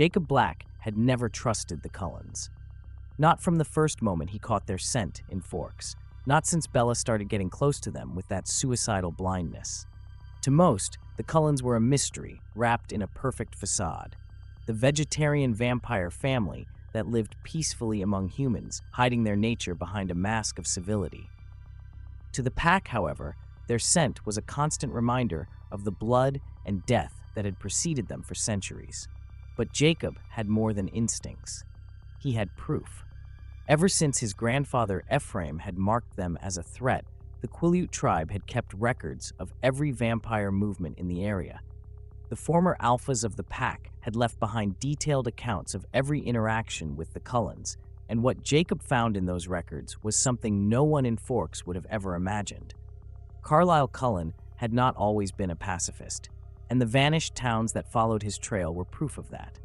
Jacob Black had never trusted the Cullens. Not from the first moment he caught their scent in Forks, not since Bella started getting close to them with that suicidal blindness. To most, the Cullens were a mystery wrapped in a perfect facade. The vegetarian vampire family that lived peacefully among humans, hiding their nature behind a mask of civility. To the pack, however, their scent was a constant reminder of the blood and death that had preceded them for centuries. But Jacob had more than instincts. He had proof. Ever since his grandfather Ephraim had marked them as a threat, the Quileute tribe had kept records of every vampire movement in the area. The former alphas of the pack had left behind detailed accounts of every interaction with the Cullens, and what Jacob found in those records was something no one in Forks would have ever imagined. Carlisle Cullen had not always been a pacifist, and the vanished towns that followed his trail were proof of that.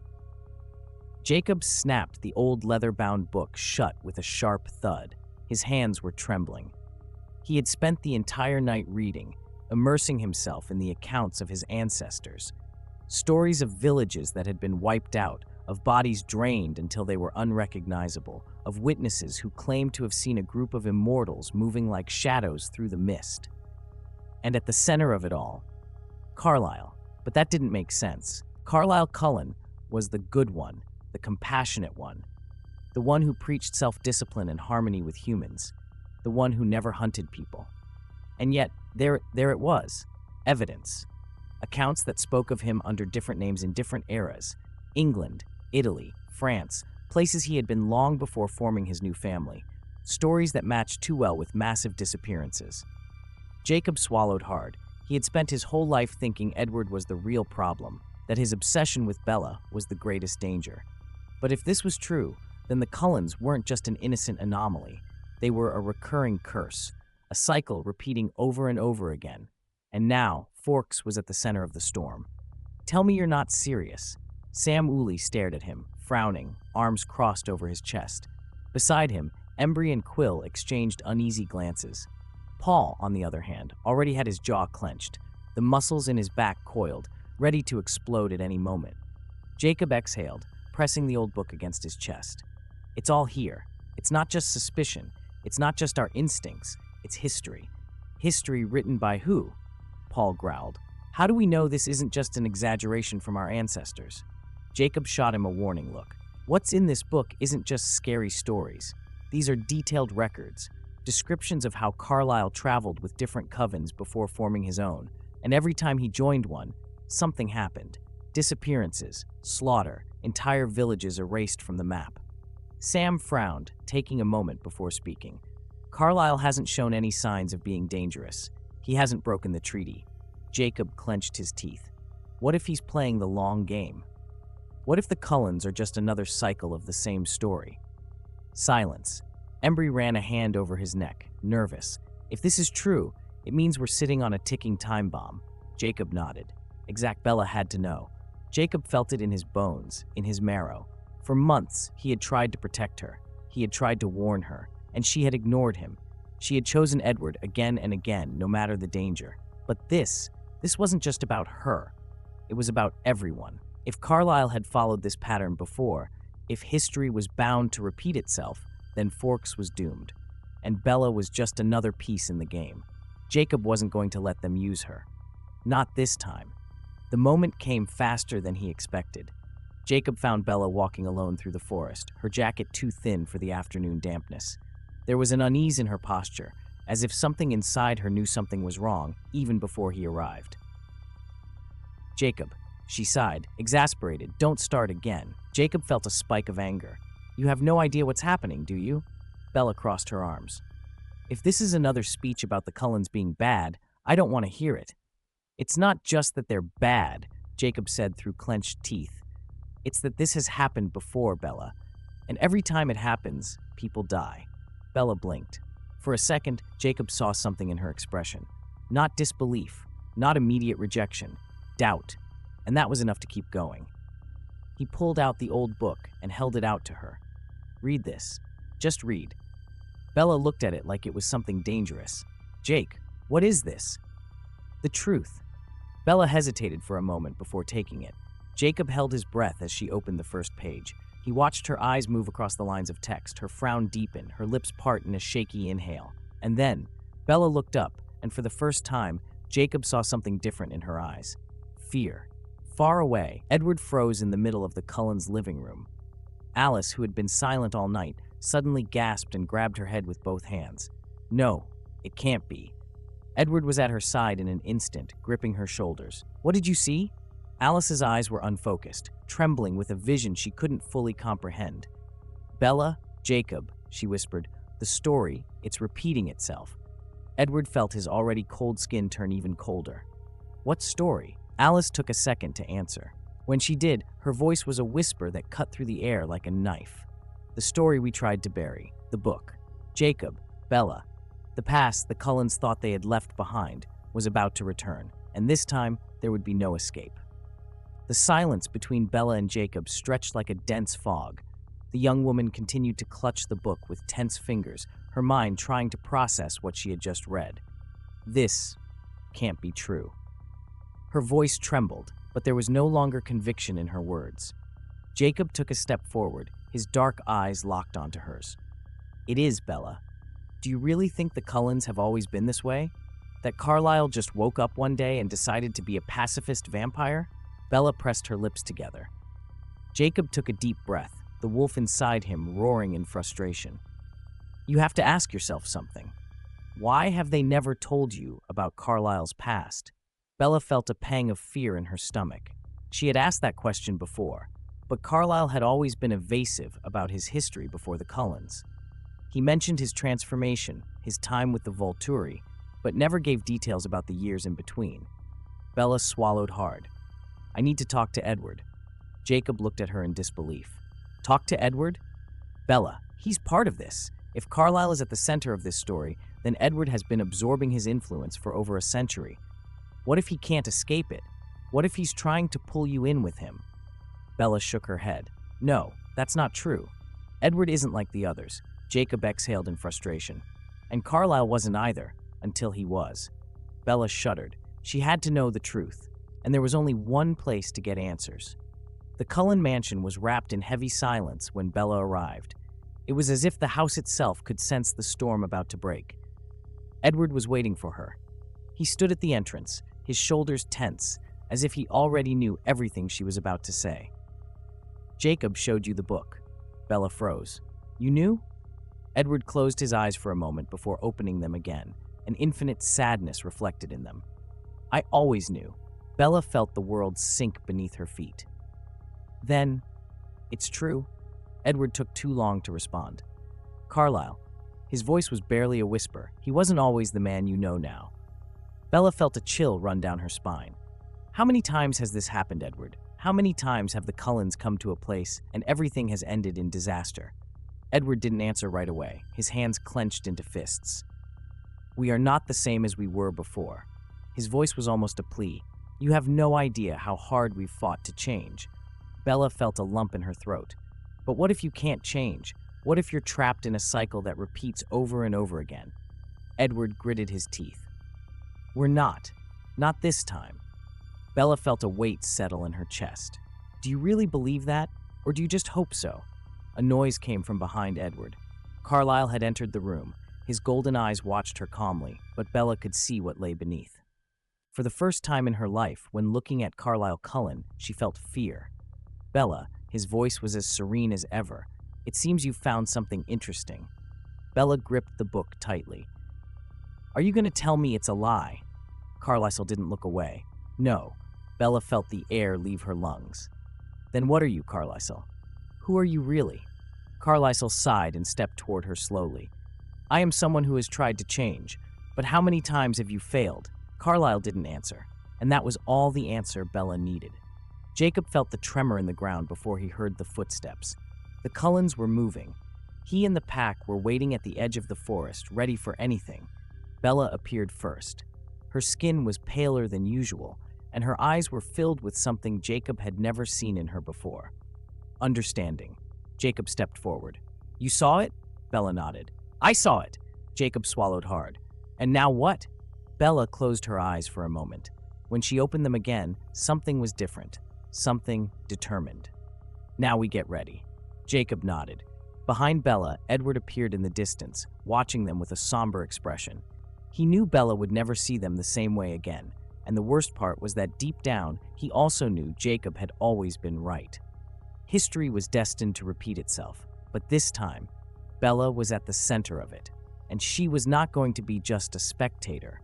Jacob snapped the old leather-bound book shut with a sharp thud. His hands were trembling. He had spent the entire night reading, immersing himself in the accounts of his ancestors. Stories of villages that had been wiped out, of bodies drained until they were unrecognizable, of witnesses who claimed to have seen a group of immortals moving like shadows through the mist. And at the center of it all, Carlisle. But that didn't make sense. Carlisle Cullen was the good one, the compassionate one, the one who preached self-discipline and harmony with humans, the one who never hunted people. And yet, there it was, evidence. Accounts that spoke of him under different names in different eras: England, Italy, France, places he had been long before forming his new family. Stories that matched too well with massive disappearances. Jacob swallowed hard. He had spent his whole life thinking Edward was the real problem, that his obsession with Bella was the greatest danger. But if this was true, then the Cullens weren't just an innocent anomaly. They were a recurring curse, a cycle repeating over and over again. And now, Forks was at the center of the storm. "Tell me you're not serious." Sam Uli stared at him, frowning, arms crossed over his chest. Beside him, Embry and Quill exchanged uneasy glances. Paul, on the other hand, already had his jaw clenched, the muscles in his back coiled, ready to explode at any moment. Jacob exhaled, pressing the old book against his chest. "It's all here. It's not just suspicion. It's not just our instincts. It's history. History written by who?" Paul growled. "How do we know this isn't just an exaggeration from our ancestors?" Jacob shot him a warning look. "What's in this book isn't just scary stories. These are detailed records, descriptions of how Carlisle traveled with different covens before forming his own, and every time he joined one, something happened. Disappearances, slaughter, entire villages erased from the map." Sam frowned, taking a moment before speaking. "Carlisle hasn't shown any signs of being dangerous. He hasn't broken the treaty." Jacob clenched his teeth. What if he's playing the long game? What if the Cullens are just another cycle of the same story? Silence. Embry ran a hand over his neck, nervous. "If this is true, it means we're sitting on a ticking time bomb." Jacob nodded. Exact Bella had to know. Jacob felt it in his bones, in his marrow. For months, he had tried to protect her. He had tried to warn her, and she had ignored him. She had chosen Edward again and again, no matter the danger. But this wasn't just about her. It was about everyone. If Carlisle had followed this pattern before, if history was bound to repeat itself, then Forks was doomed. And Bella was just another piece in the game. Jacob wasn't going to let them use her. Not this time. The moment came faster than he expected. Jacob found Bella walking alone through the forest, her jacket too thin for the afternoon dampness. There was an unease in her posture, as if something inside her knew something was wrong, even before he arrived. "Jacob," she sighed, exasperated. "Don't start again." Jacob felt a spike of anger. "You have no idea what's happening, do you?" Bella crossed her arms. "If this is another speech about the Cullens being bad, I don't want to hear it." "It's not just that they're bad," Jacob said through clenched teeth. "It's that this has happened before, Bella. And every time it happens, people die." Bella blinked. For a second, Jacob saw something in her expression. Not disbelief, not immediate rejection, doubt. And that was enough to keep going. He pulled out the old book and held it out to her. "Read this. Just read." Bella looked at it like it was something dangerous. "Jake, what is this?" "The truth." Bella hesitated for a moment before taking it. Jacob held his breath as she opened the first page. He watched her eyes move across the lines of text, her frown deepen, her lips part in a shaky inhale. And then, Bella looked up, and for the first time, Jacob saw something different in her eyes. Fear. Far away, Edward froze in the middle of the Cullens' living room. Alice, who had been silent all night, suddenly gasped and grabbed her head with both hands. No, it can't be. Edward was at her side in an instant, gripping her shoulders. What did you see? Alice's eyes were unfocused, trembling with a vision she couldn't fully comprehend. Bella, Jacob, she whispered, the story, it's repeating itself. Edward felt his already cold skin turn even colder. What story? Alice took a second to answer. When she did, her voice was a whisper that cut through the air like a knife. The story we tried to bury, the book. Jacob, Bella. The past the Cullens thought they had left behind was about to return, and this time there would be no escape. The silence between Bella and Jacob stretched like a dense fog. The young woman continued to clutch the book with tense fingers, her mind trying to process what she had just read. This can't be true. Her voice trembled, but there was no longer conviction in her words. Jacob took a step forward, his dark eyes locked onto hers. It is, Bella. Do you really think the Cullens have always been this way? That Carlisle just woke up one day and decided to be a pacifist vampire? Bella pressed her lips together. Jacob took a deep breath, the wolf inside him roaring in frustration. You have to ask yourself something. Why have they never told you about Carlisle's past? Bella felt a pang of fear in her stomach. She had asked that question before, but Carlisle had always been evasive about his history before the Cullens. He mentioned his transformation, his time with the Volturi, but never gave details about the years in between. Bella swallowed hard. I need to talk to Edward. Jacob looked at her in disbelief. Talk to Edward? Bella, he's part of this. If Carlisle is at the center of this story, then Edward has been absorbing his influence for over a century. What if he can't escape it? What if he's trying to pull you in with him? Bella shook her head. No, that's not true. Edward isn't like the others. Jacob exhaled in frustration. And Carlisle wasn't either, until he was. Bella shuddered. She had to know the truth, and there was only one place to get answers. The Cullen mansion was wrapped in heavy silence when Bella arrived. It was as if the house itself could sense the storm about to break. Edward was waiting for her. He stood at the entrance, his shoulders tense, as if he already knew everything she was about to say. Jacob showed you the book. Bella froze. You knew? Edward closed his eyes for a moment before opening them again, an infinite sadness reflected in them. I always knew. Bella felt the world sink beneath her feet. Then, it's true. Edward took too long to respond. Carlisle. His voice was barely a whisper. He wasn't always the man you know now. Bella felt a chill run down her spine. How many times has this happened, Edward? How many times have the Cullens come to a place and everything has ended in disaster? Edward didn't answer right away, his hands clenched into fists. We are not the same as we were before. His voice was almost a plea. You have no idea how hard we've fought to change. Bella felt a lump in her throat. But what if you can't change? What if you're trapped in a cycle that repeats over and over again? Edward gritted his teeth. We're not. Not this time. Bella felt a weight settle in her chest. Do you really believe that? Or do you just hope so? A noise came from behind Edward. Carlisle had entered the room. His golden eyes watched her calmly, but Bella could see what lay beneath. For the first time in her life, when looking at Carlisle Cullen, she felt fear. Bella, his voice was as serene as ever. It seems you've found something interesting. Bella gripped the book tightly. Are you going to tell me it's a lie? Carlisle didn't look away. No. Bella felt the air leave her lungs. Then what are you, Carlisle? Who are you really? Carlisle sighed and stepped toward her slowly. I am someone who has tried to change, but how many times have you failed? Carlisle didn't answer, and that was all the answer Bella needed. Jacob felt the tremor in the ground before he heard the footsteps. The Cullens were moving. He and the pack were waiting at the edge of the forest, ready for anything. Bella appeared first. Her skin was paler than usual, and her eyes were filled with something Jacob had never seen in her before. Understanding. Jacob stepped forward. You saw it? Bella nodded. I saw it. Jacob swallowed hard. And now what? Bella closed her eyes for a moment. When she opened them again, something was different. something determined. Now we get ready. Jacob nodded. Behind Bella, Edward appeared in the distance, watching them with a somber expression. He knew Bella would never see them the same way again, and the worst part was that deep down, he also knew Jacob had always been right. History was destined to repeat itself, but this time, Bella was at the center of it, and she was not going to be just a spectator.